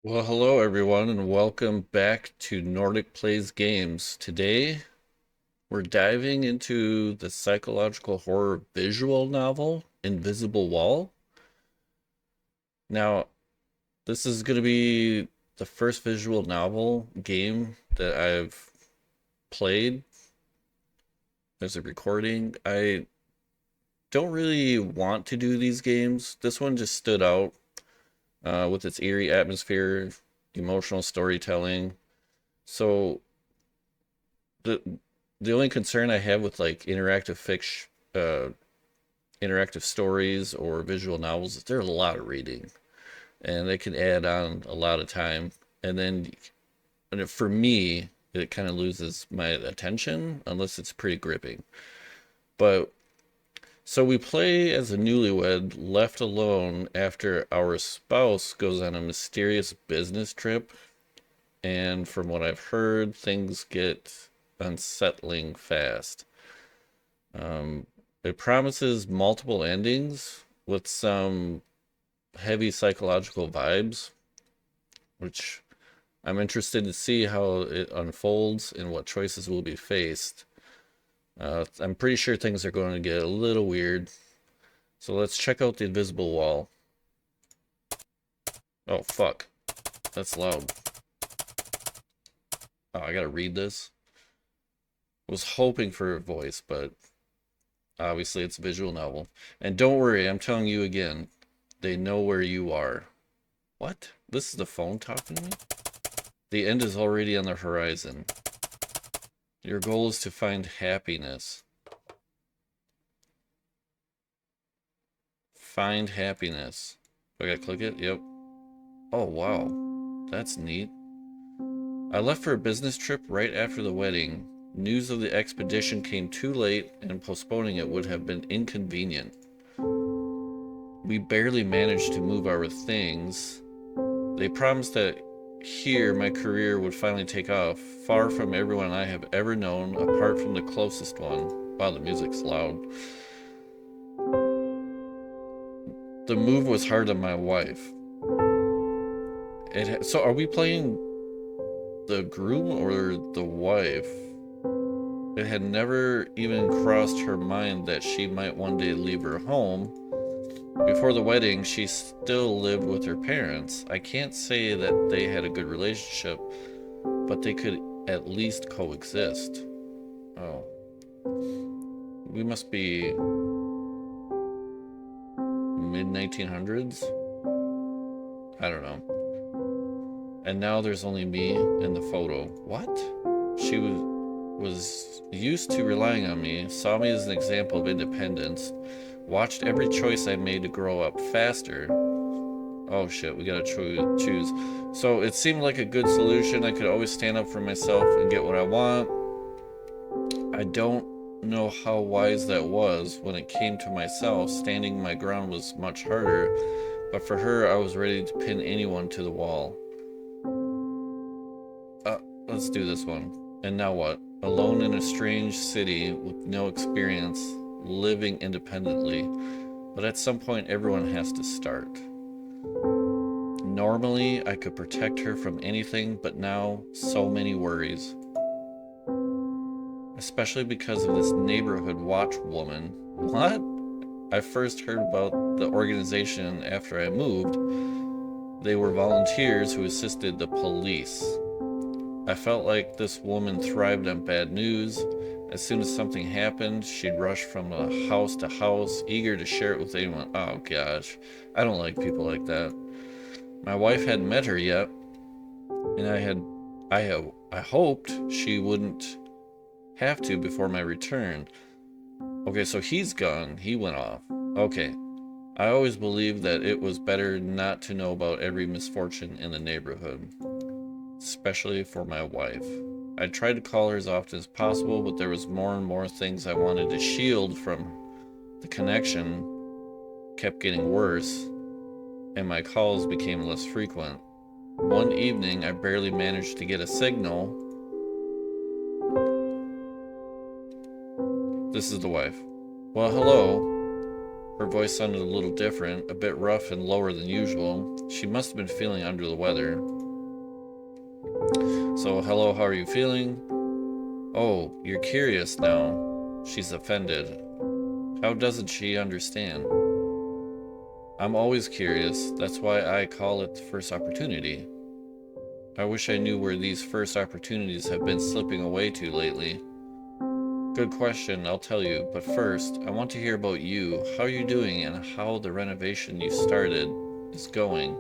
Well, hello everyone, and welcome back to Nordic Plays Games. Today, we're diving into the psychological horror visual novel, Invisible Wall. Now, this is going to be the first visual novel game that I've played. There's a recording. I don't really want to do these games. This one just stood out with its eerie atmosphere, emotional storytelling. So, the the only concern I have with like interactive stories or visual novels is there's a lot of reading, and they can add on a lot of time, and then for me, it kind of loses my attention unless it's pretty gripping. But so we play as a newlywed left alone after our spouse goes on a mysterious business trip, and from what I've heard, things get unsettling fast. Um, it promises multiple endings with some heavy psychological vibes, which I'm interested to see how it unfolds and what choices will be faced. I'm pretty sure things are going to get a little weird. So let's check out the invisible wall. Oh, fuck. That's loud. Oh, I gotta read this. I was hoping for a voice, but obviously it's a visual novel. And don't worry, I'm telling you again, they know where you are. What? This is the phone talking to me? The end is already on the horizon. Your goal is to find happiness. Find happiness. Do I gotta click it? Yep. Oh, wow. That's neat. I left for a business trip right after the wedding. News of the expedition came too late, and postponing it would have been inconvenient. We barely managed to move our things. They promised that here my career would finally take off, far from everyone I have ever known, apart from the closest one. Wow, the music's loud. The move was hard on my wife. So are we playing the groom or the wife? It had never even crossed her mind that she might one day leave her home. Before the wedding, she still lived with her parents. I can't say that they had a good relationship, but they could at least coexist. Oh, we must be mid 1900s? I don't know. And now there's only me and the photo. What? She was used to relying on me, saw me as an example of independence, watched every choice I made to grow up faster. Oh shit, we gotta choose. So it seemed like a good solution. I could always stand up for myself and get what I want. I don't know how wise that was. When it came to myself, standing my ground was much harder, but for her, I was ready to pin anyone to the wall. Uh, let's do this one. And now what? Alone in a strange city with no experience, living independently. But at some point, everyone has to start. Normally, I could protect her from anything, but now, so many worries. Especially because of this neighborhood watch woman. What? I first heard about the organization after I moved. They were volunteers who assisted the police. I felt like this woman thrived on bad news. As soon as something happened, she'd rush from house to house, eager to share it with anyone. Oh gosh, I don't like people like that. My wife hadn't met her yet, and I hoped she wouldn't have to before my return. Okay, so he's gone. He went off. Okay. I always believed that it was better not to know about every misfortune in the neighborhood, especially for my wife. I tried to call her as often as possible, but there was more and more things I wanted to shield from. The connection kept getting worse, and my calls became less frequent. One evening, I barely managed to get a signal. This is the wife. Well, hello. Her voice sounded a little different, a bit rough and lower than usual. She must have been feeling under the weather. So, hello, how are you feeling? Oh, you're curious now. She's offended. How doesn't she understand? I'm always curious. That's why I call it the first opportunity. I wish I knew where these first opportunities have been slipping away to lately. Good question, I'll tell you. But first, I want to hear about you. How are you doing and how the renovation you started is going?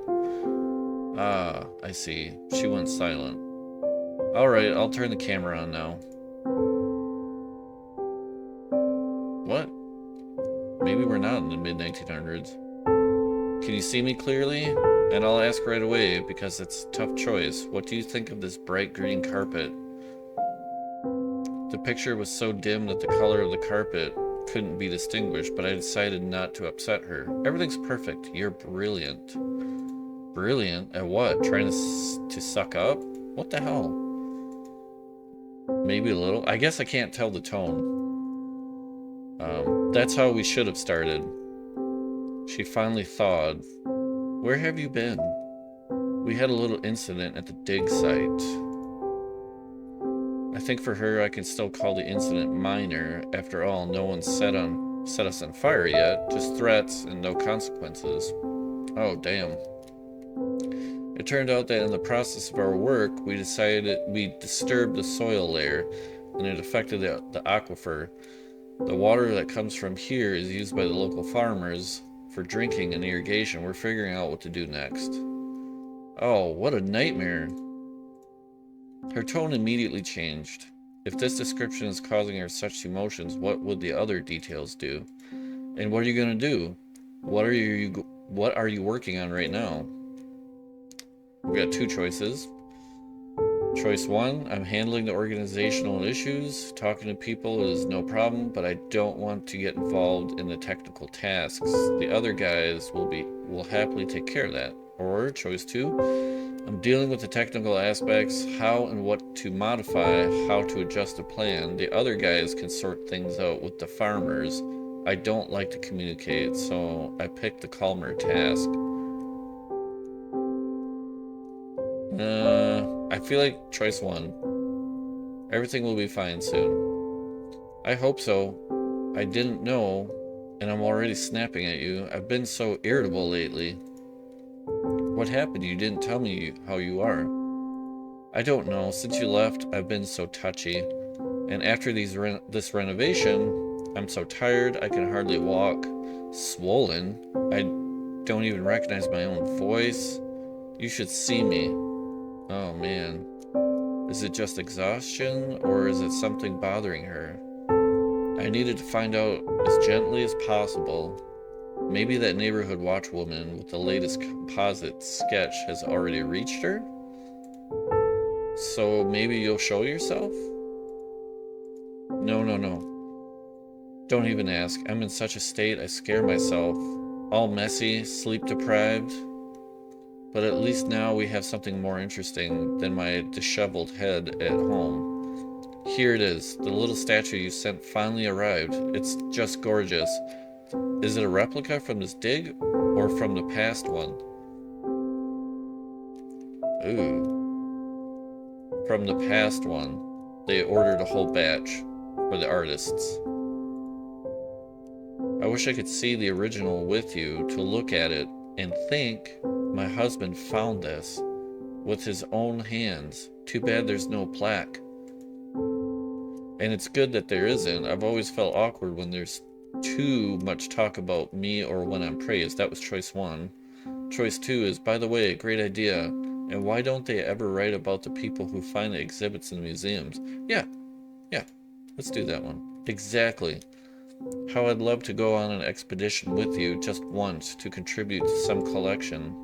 Ah, I see. She went silent. Alright, I'll turn the camera on now. What? Maybe we're not in the mid-1900s. Can you see me clearly? And I'll ask right away, because it's a tough choice. What do you think of this bright green carpet? The picture was so dim that the color of the carpet couldn't be distinguished, but I decided not to upset her. Everything's perfect. You're brilliant. Brilliant? At what? Trying to suck up? What the hell? Maybe a little. I guess I can't tell the tone. That's how we should have started. She finally thawed. Where have you been? We had a little incident at the dig site. I think for her I can still call the incident minor. After all, no one set us on fire yet. Just threats and no consequences. Oh, damn. It turned out that in the process of our work, we disturbed the soil layer, and it affected the aquifer. The water that comes from here is used by the local farmers for drinking and irrigation. We're figuring out what to do next. Oh, what a nightmare. Her tone immediately changed. If this description is causing her such emotions, what would the other details do? And what are you going to do? What are you working on right now? We got two choices. Choice one, I'm handling the organizational issues. Talking to people is no problem, but I don't want to get involved in the technical tasks. The other guys will happily take care of that. Or choice two, I'm dealing with the technical aspects, how and what to modify, how to adjust the plan. The other guys can sort things out with the farmers. I don't like to communicate, so I picked the calmer task. I feel like choice one. Everything will be fine soon. I hope so. I didn't know, and I'm already snapping at you. I've been so irritable lately. What happened? You didn't tell me how you are. I don't know. Since you left, I've been so touchy. And after this renovation, I'm so tired I can hardly walk. Swollen. I don't even recognize my own voice. You should see me. Oh man. Is it just exhaustion, or is it something bothering her? I needed to find out as gently as possible. Maybe that neighborhood watch woman with the latest composite sketch has already reached her? So maybe you'll show yourself? No. Don't even ask. I'm in such a state I scare myself. All messy, sleep deprived. But at least now we have something more interesting than my disheveled head at home. Here it is. The little statue you sent finally arrived. It's just gorgeous. Is it a replica from this dig or from the past one? Ooh. From the past one. They ordered a whole batch for the artists. I wish I could see the original with you to look at it and think my husband found this with his own hands. Too bad there's no plaque. And it's good that there isn't. I've always felt awkward when there's too much talk about me or when I'm praised. That was choice one. Choice two is, by the way, great idea. And why don't they ever write about the people who find the exhibits in the museums? Yeah, let's do that one. Exactly. How I'd love to go on an expedition with you just once to contribute to some collection.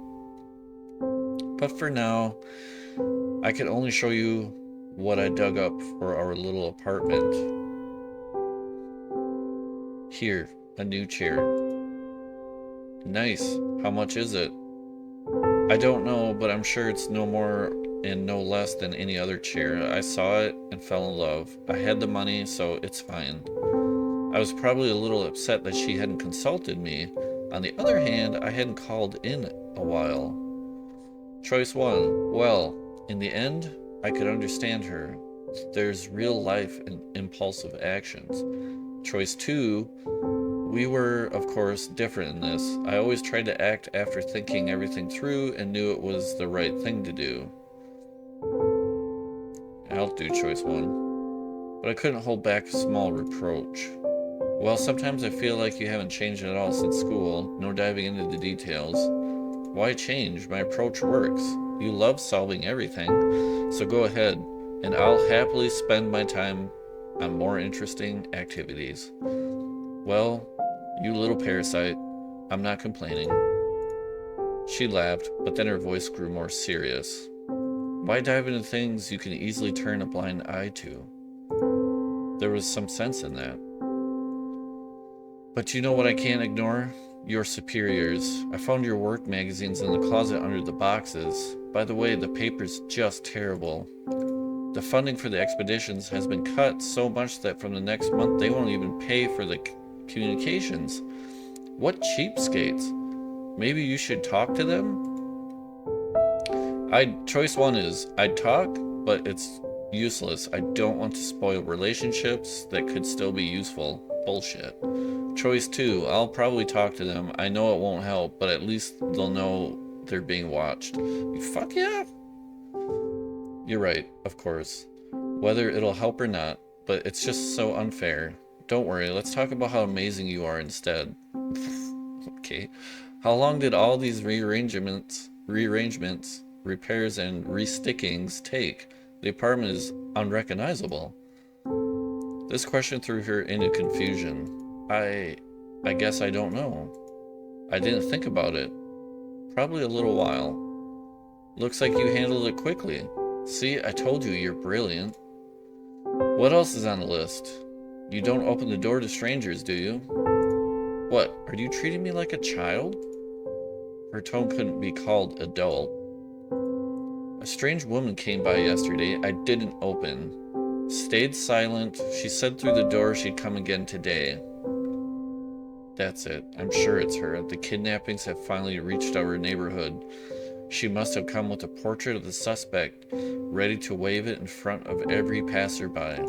But for now, I can only show you what I dug up for our little apartment. Here, a new chair. Nice. How much is it? I don't know, but I'm sure it's no more and no less than any other chair. I saw it and fell in love. I had the money, so it's fine. I was probably a little upset that she hadn't consulted me. On the other hand, I hadn't called in a while. Choice 1. Well, in the end, I could understand her. There's real life in impulsive actions. Choice 2. We were, of course, different in this. I always tried to act after thinking everything through and knew it was the right thing to do. I'll do choice 1. But I couldn't hold back a small reproach. Well, sometimes I feel like you haven't changed at all since school. No diving into the details. Why change? My approach works. You love solving everything, so go ahead, and I'll happily spend my time on more interesting activities. Well, you little parasite, I'm not complaining. She laughed, but then her voice grew more serious. Why dive into things you can easily turn a blind eye to? There was some sense in that. But you know what I can't ignore? Your superiors. I found your work magazines in the closet under the boxes. By the way, the paper's just terrible. The funding for the expeditions has been cut so much that from the next month they won't even pay for the communications. What cheapskates? Maybe you should talk to them? Choice 1 is, I'd talk, but it's useless. I don't want to spoil relationships that could still be useful. Bullshit. Choice 2, I'll probably talk to them. I know it won't help, but at least they'll know they're being watched. Fuck yeah! You're right, of course. Whether it'll help or not, but it's just so unfair. Don't worry, let's talk about how amazing you are instead. Okay. How long did all these rearrangements, repairs, and restickings take? The apartment is unrecognizable. This question threw her into confusion. I guess I don't know. I didn't think about it. Probably a little while. Looks like you handled it quickly. See, I told you you're brilliant. What else is on the list? You don't open the door to strangers, do you? What, are you treating me like a child? Her tone couldn't be called adult. A strange woman came by yesterday. I didn't open. Stayed silent. She said through the door she'd come again today. That's it. I'm sure it's her. The kidnappings have finally reached our neighborhood. She must have come with a portrait of the suspect, ready to wave it in front of every passerby.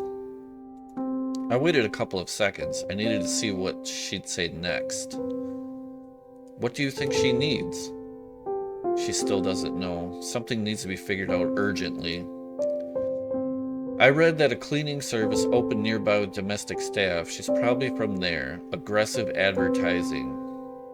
I waited a couple of seconds. I needed to see what she'd say next. What do you think she needs? She still doesn't know. Something needs to be figured out urgently. I read that a cleaning service opened nearby with domestic staff. She's probably from there. Aggressive advertising.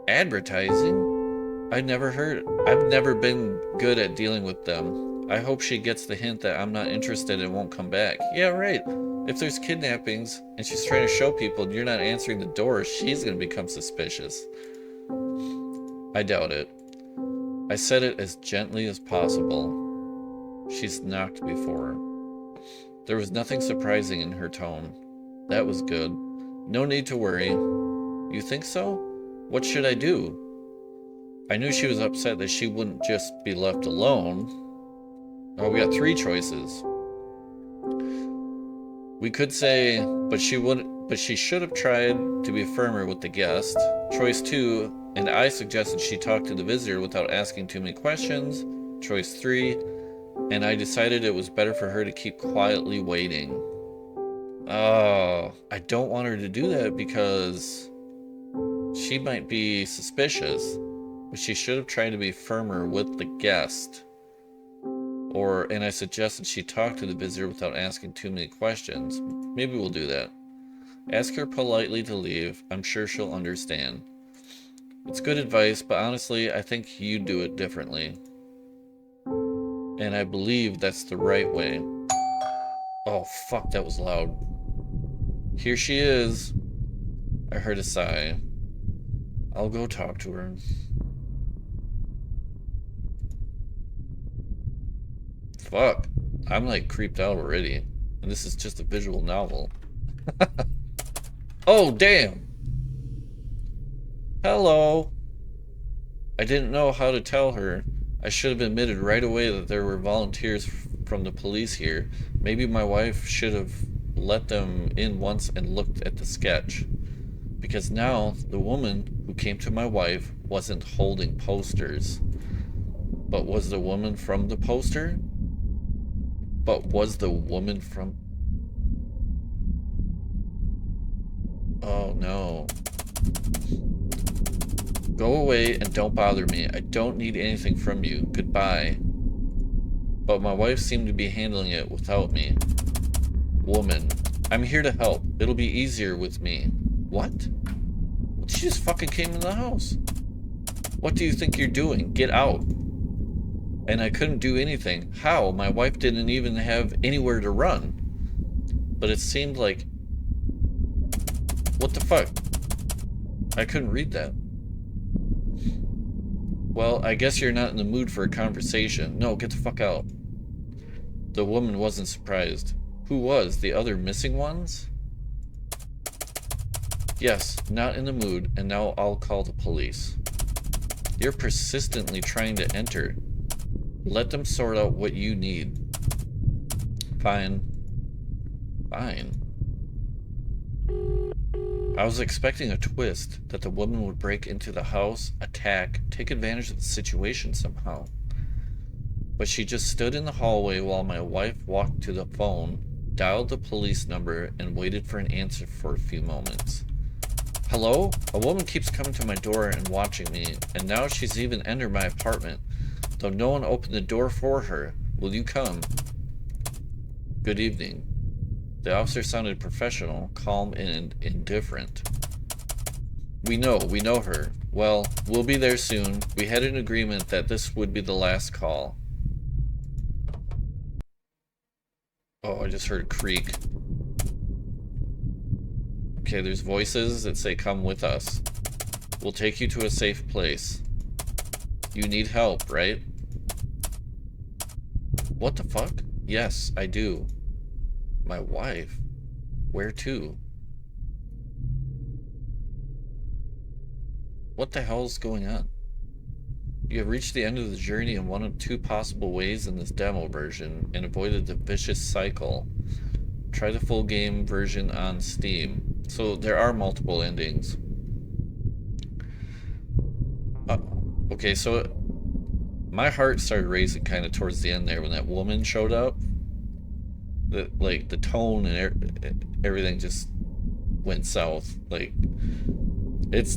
Advertising? I've never been good at dealing with them. I hope she gets the hint that I'm not interested and won't come back. Yeah, right. If there's kidnappings and she's trying to show people and you're not answering the door, she's going to become suspicious. I doubt it. I said it as gently as possible. She's knocked before. There was nothing surprising in her tone. That was good. No need to worry. You think so? What should I do? I knew she was upset that she wouldn't just be left alone. Oh, we got 3 choices. We could say, but she should have tried to be firmer with the guest. Choice 2, and I suggested she talk to the visitor without asking too many questions. Choice 3, and I decided it was better for her to keep quietly waiting. Oh, I don't want her to do that because she might be suspicious. But she should have tried to be firmer with the guest. And I suggested she talk to the visitor without asking too many questions. Maybe we'll do that. Ask her politely to leave. I'm sure she'll understand. It's good advice, but honestly, I think you'd do it differently. And I believe that's the right way. Oh, fuck, that was loud. Here she is. I heard a sigh. I'll go talk to her. Fuck. I'm like creeped out already. And this is just a visual novel. Oh, damn. Hello. I didn't know how to tell her. I should have admitted right away that there were volunteers from the police here. Maybe my wife should have let them in once and looked at the sketch. Because now the woman who came to my wife wasn't holding posters. But was the woman from the poster? But was the woman from... Oh no. Go away and don't bother me. I don't need anything from you. Goodbye. But my wife seemed to be handling it without me. Woman. I'm here to help. It'll be easier with me. What? She just fucking came in the house. What do you think you're doing? Get out. And I couldn't do anything. How? My wife didn't even have anywhere to run. But it seemed like... What the fuck? I couldn't read that. Well, I guess you're not in the mood for a conversation. No, get the fuck out. The woman wasn't surprised. Who was? The other missing ones? Yes, not in the mood, and now I'll call the police. You're persistently trying to enter. Let them sort out what you need. Fine. Fine. I was expecting a twist, that the woman would break into the house, attack, take advantage of the situation somehow. But she just stood in the hallway while my wife walked to the phone, dialed the police number, and waited for an answer for a few moments. Hello? A woman keeps coming to my door and watching me, and now she's even entered my apartment, though no one opened the door for her. Will you come? Good evening. The officer sounded professional, calm, and indifferent. We know her. Well, we'll be there soon. We had an agreement that this would be the last call. Oh, I just heard a creak. Okay, there's voices that say come with us. We'll take you to a safe place. You need help, right? What the fuck? Yes, I do. My wife? Where to? What the hell's going on? You have reached the end of the journey in one of two possible ways in this demo version and avoided the vicious cycle. Try the full game version on Steam. So there are multiple endings. Okay, so my heart started racing kind of towards the end there when that woman showed up. Like the tone and everything just went south. Like it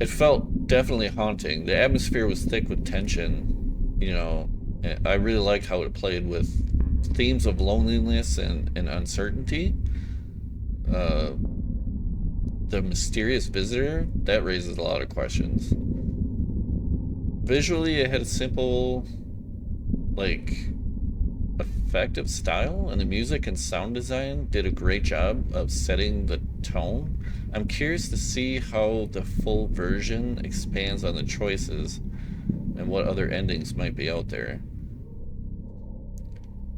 felt definitely haunting. The atmosphere was thick with tension, you know. And I really liked how it played with themes of loneliness and uncertainty. The mysterious visitor, that raises a lot of questions. Visually, it had a simple, like, effective style, and the music and sound design did a great job of setting the tone. I'm curious to see how the full version expands on the choices and what other endings might be out there.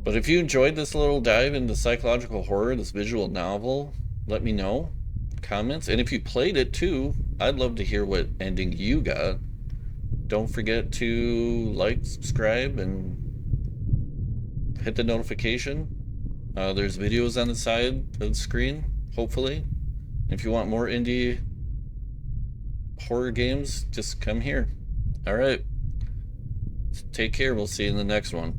But if you enjoyed this little dive into psychological horror, this visual novel, let me know. Comments. And if you played it too, I'd love to hear what ending you got. Don't forget to like, subscribe, and hit the notification. There's videos on the side of the screen, hopefully. If you want more indie horror games, just come here. Alright. Take care. We'll see you in the next one.